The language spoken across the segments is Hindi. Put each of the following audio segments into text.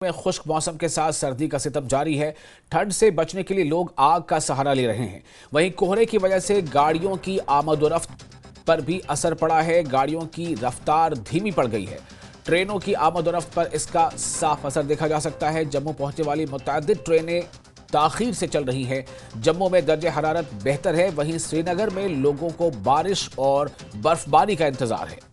में खुश्क मौसम के साथ सर्दी का सितम जारी है। ठंड से बचने के लिए लोग आग का सहारा ले रहे हैं। वहीं कोहरे की वजह से गाड़ियों की आमदोरफ्त पर भी असर पड़ा है। गाड़ियों की रफ्तार धीमी पड़ गई है। ट्रेनों की आमदोरफ्त पर इसका साफ असर देखा जा सकता है। जम्मू पहुंचने वाली मुतअद्दिद ट्रेनें ताखीर से चल रही हैं। जम्मू में दर्जे हरारत बेहतर है। वहीं श्रीनगर में लोगों को बारिश और बर्फबारी का इंतजार है।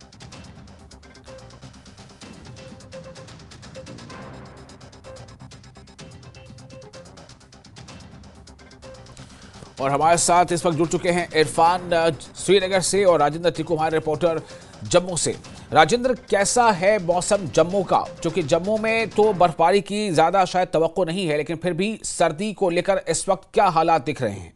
और हमारे साथ इस वक्त जुड़ चुके हैं इरफान श्रीनगर से और राजेंद्र टिक्कू हमारे रिपोर्टर जम्मू से। राजेंद्र, कैसा है मौसम जम्मू का? क्योंकि जम्मू में तो बर्फबारी की ज्यादा शायद तवक्को नहीं है, लेकिन फिर भी सर्दी को लेकर इस वक्त क्या हालात दिख रहे हैं?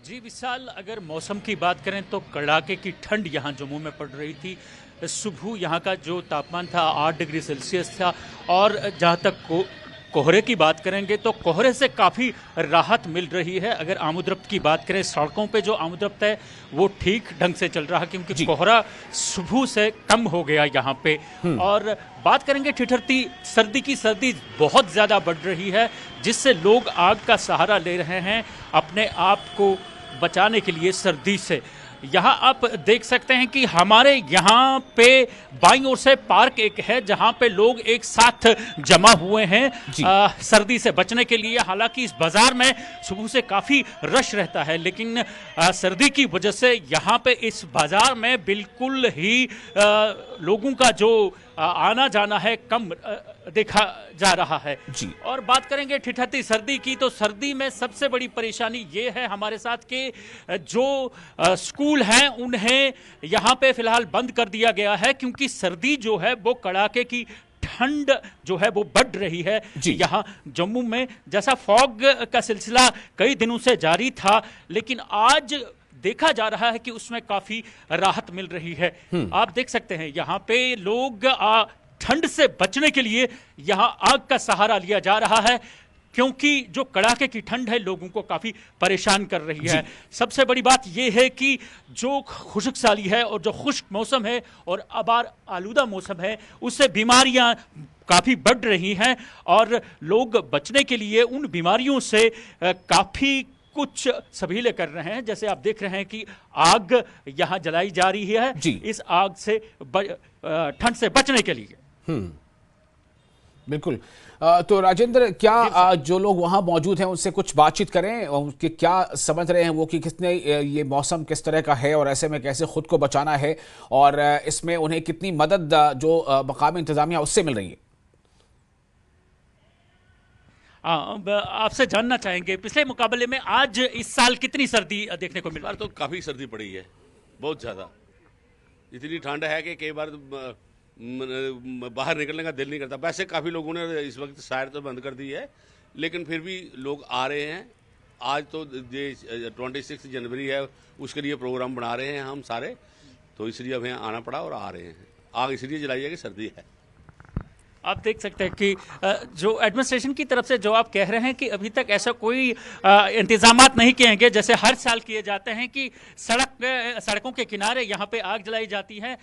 जी विशाल, अगर मौसम की बात करें तो कड़ाके की ठंड यहाँ जम्मू में पड़ रही थी। सुबह यहाँ का जो तापमान था 8 डिग्री सेल्सियस था। और जहाँ तक कोहरे की बात करेंगे तो कोहरे से काफ़ी राहत मिल रही है। अगर आमदरफ्त की बात करें, सड़कों पे जो आमदरफ्त है वो ठीक ढंग से चल रहा है, क्योंकि कोहरा सुबह से कम हो गया यहाँ पे। और बात करेंगे ठिठुरती सर्दी की, सर्दी बहुत ज़्यादा बढ़ रही है, जिससे लोग आग का सहारा ले रहे हैं अपने आप को बचाने के लिए सर्दी से। यहाँ आप देख सकते हैं कि हमारे यहाँ पे बाईं ओर से पार्क एक है, जहाँ पे लोग एक साथ जमा हुए हैं सर्दी से बचने के लिए। हालांकि इस बाजार में सुबह से काफ़ी रश रहता है, लेकिन सर्दी की वजह से यहाँ पे इस बाजार में बिल्कुल ही लोगों का जो आना जाना है कम देखा जा रहा है जी। और बात करेंगे ठिठुरती सर्दी की, तो सर्दी में सबसे बड़ी परेशानी ये है हमारे साथ कि जो स्कूल हैं उन्हें यहाँ पे फिलहाल बंद कर दिया गया है, क्योंकि सर्दी जो है वो कड़ाके की ठंड जो है वो बढ़ रही है यहाँ जम्मू में। जैसा फॉग का सिलसिला कई दिनों से जारी था, लेकिन आज देखा जा रहा है कि उसमें काफी राहत मिल रही है। आप देख सकते हैं यहाँ पे लोग ठंड से बचने के लिए यहाँ आग का सहारा लिया जा रहा है, क्योंकि जो कड़ाके की ठंड है लोगों को काफी परेशान कर रही है। सबसे बड़ी बात यह है कि जो खुश्क साली है और जो खुश्क मौसम है और आबार आलूदा मौसम है, उससे बीमारियां काफी बढ़ रही हैं और लोग बचने के लिए उन बीमारियों से काफी कुछ सबीले कर रहे हैं। जैसे आप देख रहे हैं कि आग यहाँ जलाई जा रही है इस आग से ठंड से बचने के लिए। बिल्कुल। तो राजेंद्र, क्या जो लोग वहां मौजूद हैं उनसे कुछ बातचीत करें और कि क्या समझ रहे हैं वो कि कितने ये मौसम किस तरह का है और ऐसे में कैसे खुद को बचाना है, और इसमें उन्हें कितनी मदद जो मकामी इंतजामिया उससे मिल रही है? आपसे जानना चाहेंगे पिछले मुकाबले में आज इस साल कितनी सर्दी देखने को मिली? बार तो काफ़ी सर्दी पड़ी है, बहुत ज़्यादा। इतनी ठंड है कि कई बार बाहर निकलने का दिल नहीं करता। वैसे काफ़ी लोगों ने इस वक्त सैर तो बंद कर दी है, लेकिन फिर भी लोग आ रहे हैं। आज तो ये 26 जनवरी है, उसके लिए प्रोग्राम बना रहे हैं हम सारे, तो इसलिए हमें आना पड़ा और आ रहे हैं। आग इसलिए जलाई है कि सर्दी है। आप देख सकते हैं कि जो एडमिनिस्ट्रेशन की तरफ से जो आप कह रहे हैं कि अभी तक ऐसा कोई इंतजामात नहीं किए गए, जैसे हर साल किए जाते हैं कि सड़कों के किनारे यहाँ पे आग जलाई जाती है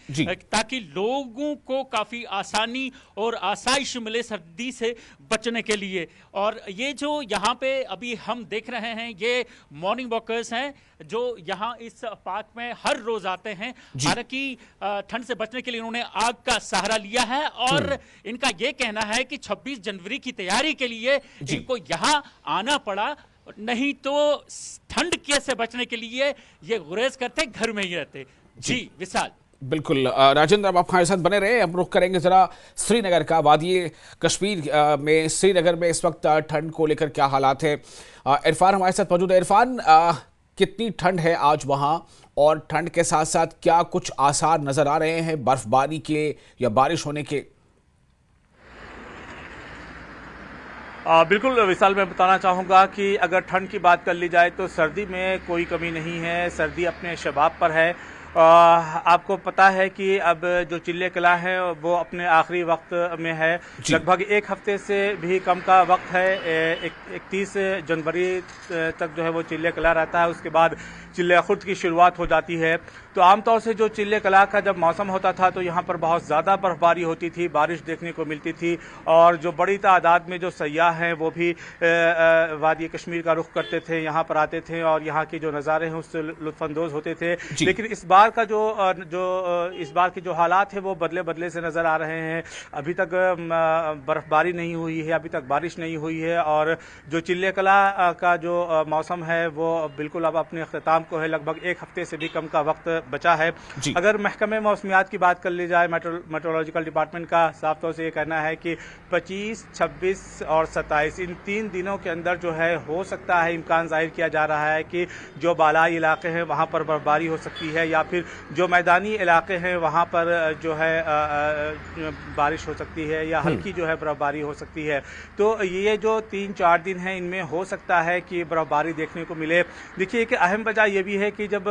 ताकि लोगों को काफ़ी आसानी और आसाइश मिले सर्दी से बचने के लिए। और ये जो यहाँ पे अभी हम देख रहे हैं, ये मॉर्निंग वॉकर्स हैं जो यहाँ इस पार्क में हर रोज आते हैं। हालांकि ठंड से बचने के लिए उन्होंने आग का सहारा लिया है और इनका ये कहना है कि 26 जनवरी की तैयारी के लिए इनको यहाँ आना पड़ा, नहीं तो ठंड से बचने के लिए ये गुरेज करते घर में ही रहते। जी विशाल। बिल्कुल राजेंद्र, अब आप हमारे साथ बने रहे। हम रुख करेंगे जरा श्रीनगर का। वादी कश्मीर में श्रीनगर में इस वक्त ठंड को लेकर क्या हालात है? इरफान हमारे साथ मौजूद है। इरफान, कितनी ठंड है आज वहां, और ठंड के साथ साथ क्या कुछ आसार नजर आ रहे हैं बर्फबारी के या बारिश होने के? बिल्कुल विशाल, मैं बताना चाहूँगा कि अगर ठंड की बात कर ली जाए तो सर्दी में कोई कमी नहीं है। सर्दी अपने शबाब पर है। आपको पता है कि अब जो चिल्ले किला है वो अपने आखिरी वक्त में है। लगभग एक हफ्ते से भी कम का वक्त है। 31 जनवरी तक जो है वो चिल्ले किला रहता है। उसके बाद चिल्ले खुर्द की शुरुआत हो जाती है। तो आमतौर से जो चिल्ले कला का जब मौसम होता था तो यहाँ पर बहुत ज़्यादा बर्फबारी होती थी, बारिश देखने को मिलती थी और जो बड़ी तादाद में जो सयाह हैं वो भी वादी कश्मीर का रुख करते थे, यहाँ पर आते थे और यहाँ के जो नज़ारे हैं उससे लुत्फानंदोज होते थे। लेकिन इस बार का इस बार के जो हालात है वो बदले बदले से नज़र आ रहे हैं। अभी तक बर्फबारी नहीं हुई है, अभी तक बारिश नहीं हुई है और जो चिल्ले कला का जो मौसम है वो बिल्कुल अब अपने अख्ताम को है। लगभग एक हफ्ते से भी कम का वक्त बचा है। अगर महकमे मौसमियात की बात कर ली जाए, मेट्रोलॉजिकल डिपार्टमेंट का साफ तौर से ये कहना है कि 25, 26 और 27 इन 3 दिनों के अंदर जो है हो सकता है, इम्कान जाहिर किया जा रहा है कि जो बालाई इलाके हैं वहाँ पर बर्फबारी हो सकती है या फिर जो मैदानी इलाके हैं वहाँ पर जो है बारिश हो सकती है या हल्की जो है बर्फबारी हो सकती है। तो ये जो 3-4 दिन हैं इनमें हो सकता है कि बर्फबारी देखने को मिले। देखिए कि अहम वजह यह भी है कि जब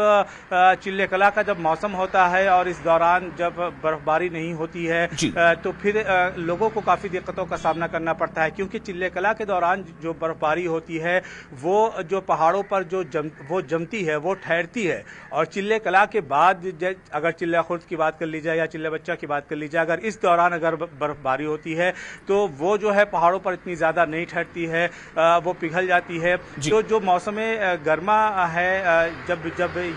चिल्ले कला का जब मौसम होता है और इस दौरान जब बर्फबारी नहीं होती है तो फिर लोगों को काफ़ी दिक्कतों का सामना करना पड़ता है, क्योंकि चिल्ले कला के दौरान जो बर्फबारी होती है वो जो पहाड़ों पर वो जमती है, वो ठहरती है और चिल्ले कला के बाद अगर चिल्ला खुर्द की बात कर ली जाए या चिल्ला बच्चा की बात कर ली जाए, अगर इस दौरान अगर बर्फबारी होती है तो वो जो है पहाड़ों पर इतनी ज़्यादा नहीं ठहरती है, वो पिघल जाती है। तो जो मौसम गर्मा है, जब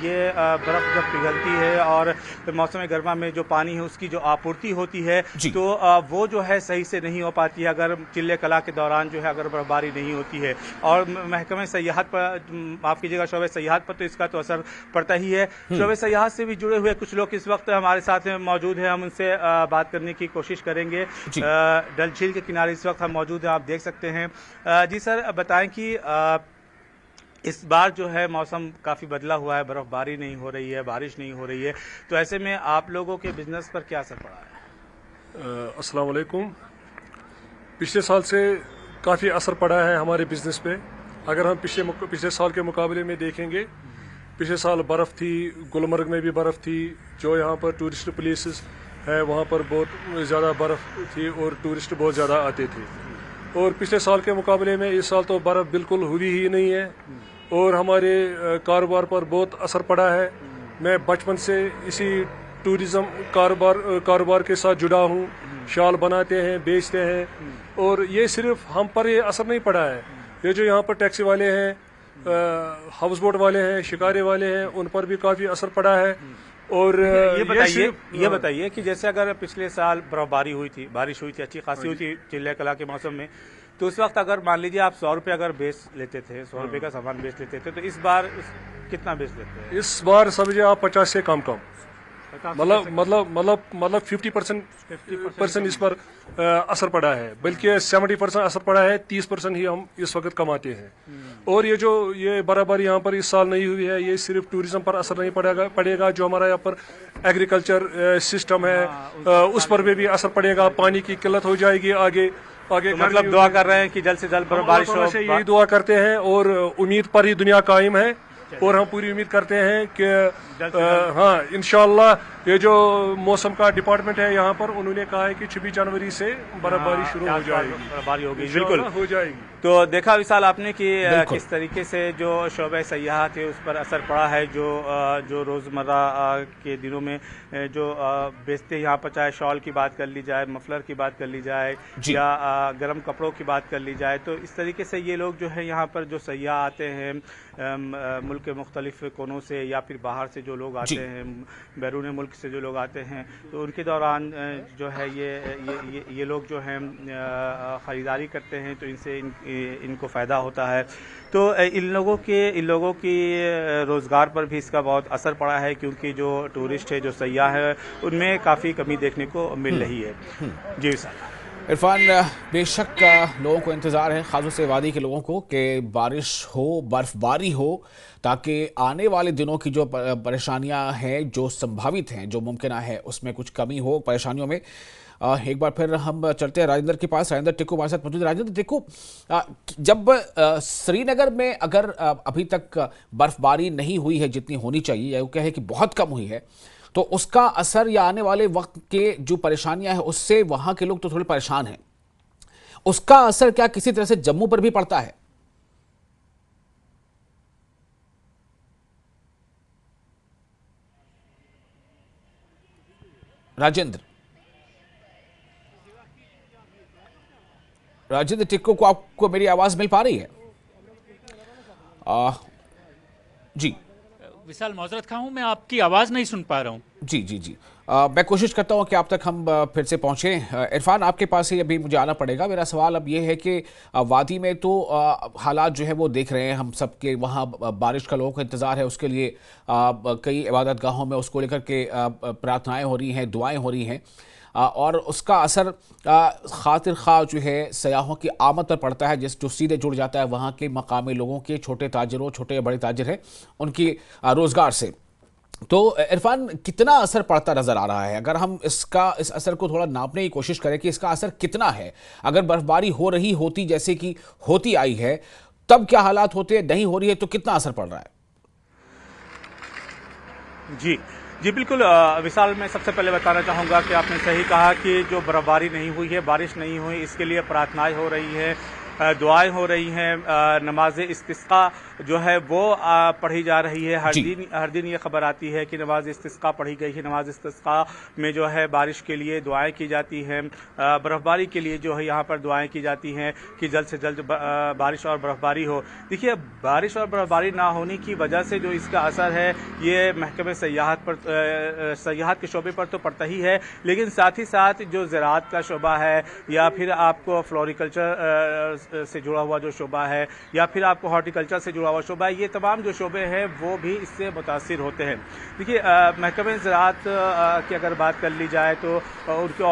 ये बर्फ जब पिघलती है और मौसम गर्मा में जो पानी है उसकी जो आपूर्ति होती है तो वो जो है सही से नहीं हो पाती है अगर चिल्ले कला के दौरान जो है अगर बर्फबारी नहीं होती है। और महकमे सयाहत पर, माफ़ कीजिएगा, शोबे सयाहत पर तो इसका तो असर पड़ता ही है। शोबे सयाहत से भी जुड़े हुए कुछ लोग इस वक्त हमारे साथ मौजूद हैं, हम उनसे बात करने की कोशिश करेंगे। डल झील के किनारे इस वक्त हम मौजूद हैं, आप देख सकते हैं। जी सर, बताएं कि इस बार जो है मौसम काफ़ी बदला हुआ है, बर्फबारी नहीं हो रही है, बारिश नहीं हो रही है, तो ऐसे में आप लोगों के बिजनेस पर क्या असर पड़ा है? अस्सलाम वालेकुम। पिछले साल से काफ़ी असर पड़ा है हमारे बिजनेस पे। अगर हम पिछले साल के मुकाबले में देखेंगे, पिछले साल बर्फ़ थी, गुलमर्ग में भी बर्फ़ थी, जो यहाँ पर टूरिस्ट प्लेसेस है वहाँ पर बहुत ज़्यादा बर्फ़ थी और टूरिस्ट बहुत ज़्यादा आते थे। और पिछले साल के मुकाबले में इस साल तो बर्फ़ बिल्कुल हुई ही नहीं है और हमारे कारोबार पर बहुत असर पड़ा है। मैं बचपन से इसी टूरिज़म कारोबार के साथ जुड़ा हूँ, शाल बनाते हैं, बेचते हैं और ये सिर्फ हम पर ये असर नहीं पड़ा है, ये जो यहाँ पर टैक्सी वाले हैं, हाउस बोट वाले हैं, शिकारे वाले हैं, उन पर भी काफ़ी असर पड़ा है। और ये बताइए कि जैसे अगर पिछले साल बर्फबारी हुई थी, बारिश हुई थी, अच्छी खासी हुई थी चिल्ले कला के मौसम में, तो उस वक्त अगर मान लीजिए आप 100 रुपये अगर बेच लेते थे, 100 रुपये का सामान बेच लेते थे, तो इस बार कितना बेच लेते हैं? इस बार समझिए आप 50 से कम मतलब 50% इस पर असर पड़ा है, बल्कि 70% असर पड़ा है, 30% ही हम इस वक्त कमाते हैं। और ये बराबर यहाँ पर इस साल नहीं हुई है, ये सिर्फ टूरिज्म पर असर नहीं पड़ेगा, जो हमारा यहाँ पर एग्रीकल्चर सिस्टम है उस पर भी असर पड़ेगा। पानी की किल्लत हो जाएगी आगे तो मतलब दुआ कर रहे हैं कि जल्द से जल्द बारिश हो। यही दुआ करते हैं और उम्मीद पर ही दुनिया कायम है और हम पूरी उम्मीद करते हैं कि हाँ इंशाअल्लाह ये जो मौसम का डिपार्टमेंट है यहाँ पर, उन्होंने कहा है कि 26 जनवरी से बर्फबारी शुरू हो जाएगी, बर्फबारी होगी, बिल्कुल हो जाएगी। तो देखा विशाल आपने कि किस तरीके से जो शोबे सयाहत है उस पर असर पड़ा है, जो रोज़मर्रा के दिनों में जो बेचते यहाँ पर, चाहे शॉल की बात कर ली जाए, मफलर की बात कर ली जाए या गर्म कपड़ों की बात कर ली जाए, तो इस तरीके से ये लोग जो है यहाँ पर जो सयाह आते हैं मुल्क के मुख्तलिफ कोनों से या फिर बाहर से जो लोग आते हैं, बैरून मुल्क से जो लोग आते हैं, तो उनके दौरान जो है ये लोग जो हैं ख़रीदारी करते हैं, तो इनसे इनको फ़ायदा होता है। तो इन लोगों की रोज़गार पर भी इसका बहुत असर पड़ा है, क्योंकि जो टूरिस्ट है, जो सयाह है, उनमें काफ़ी कमी देखने को मिल रही है। जी सर इरफान, बेशक लोगों को इंतज़ार है, खासतौर से वादी के लोगों को, कि बारिश हो, बर्फबारी हो, ताकि आने वाले दिनों की जो परेशानियां हैं, जो संभावित हैं, जो मुमकिन है, उसमें कुछ कमी हो परेशानियों में। एक बार फिर हम चलते हैं राजेंद्र के पास। राजेंद्र टिक्कू हमारे साथ मौजूद है। राजेंद्र टिक्कू, जब श्रीनगर में अगर अभी तक बर्फबारी नहीं हुई है जितनी होनी चाहिए, या कहे कि बहुत कम हुई है, तो उसका असर या आने वाले वक्त के जो परेशानियां हैं उससे वहां के लोग तो थोड़े परेशान हैं, उसका असर क्या किसी तरह से जम्मू पर भी पड़ता है? राजेंद्र टिक्को को आपको मेरी आवाज मिल पा रही है? जी विशाल, माजरत खा हूं, मैं आपकी आवाज नहीं सुन पा रहा हूं। जी जी जी मैं कोशिश करता हूं कि आप तक हम फिर से पहुंचे। इरफान, आपके पास ही अभी मुझे आना पड़ेगा। मेरा सवाल अब ये है कि वादी में तो हालात जो है वो देख रहे हैं हम सब के, वहाँ बारिश का लोगों को इंतज़ार है, उसके लिए कई इबादत गाहों में उसको लेकर के प्रार्थनाएं हो रही हैं, दुआएं हो रही हैं, और उसका असर खातिर खा जो है सयाहों की आमद पर पड़ता है, जिस जो सीधे जुड़ जाता है वहाँ के मकामी लोगों के, छोटे ताजिरों, छोटे बड़े ताजिर हैं, उनकी रोज़गार से। तो इरफान, कितना असर पड़ता नजर आ रहा है? अगर हम इस असर को थोड़ा नापने की कोशिश करें कि इसका असर कितना है, अगर बर्फबारी हो रही होती जैसे कि होती आई है तब क्या हालात होते, नहीं हो रही है तो कितना असर पड़ रहा है? जी जी बिल्कुल विशाल, मैं सबसे पहले बताना चाहूँगा कि आपने सही कहा कि जो बर्फबारी नहीं हुई है, बारिश नहीं हुई, इसके लिए प्रार्थनाएं हो रही है, दुआएं हो रही हैं, नमाज इस्तिस्का जो है वो पढ़ी जा रही है। हर दिन ये खबर आती है कि नमाज इस्तिस्का पढ़ी गई है। नमाज इस्तिस्का में जो है बारिश के लिए दुआएं की जाती हैं, बर्फबारी के लिए जो है यहाँ पर दुआएं की जाती हैं कि जल्द से जल्द बारिश और बर्फबारी हो। देखिए, बारिश और बर्फबारी ना होने की वजह से जो इसका असर है ये महकमे सयाहत के शोबे पर तो पड़ता ही है, लेकिन साथ ही साथ जो ज़राअत का शोबा है, या फिर आपको फ्लोरिकल्चर से जुड़ा हुआ जो शोबा है, या फिर आपको हॉर्टिकल्चर से जुड़ा हुआ शोबा है, ये तमाम जो शोबे हैं वो भी इससे मुतासिर होते हैं। देखिए, महकमे ज़राअत की अगर बात कर ली जाए तो उनके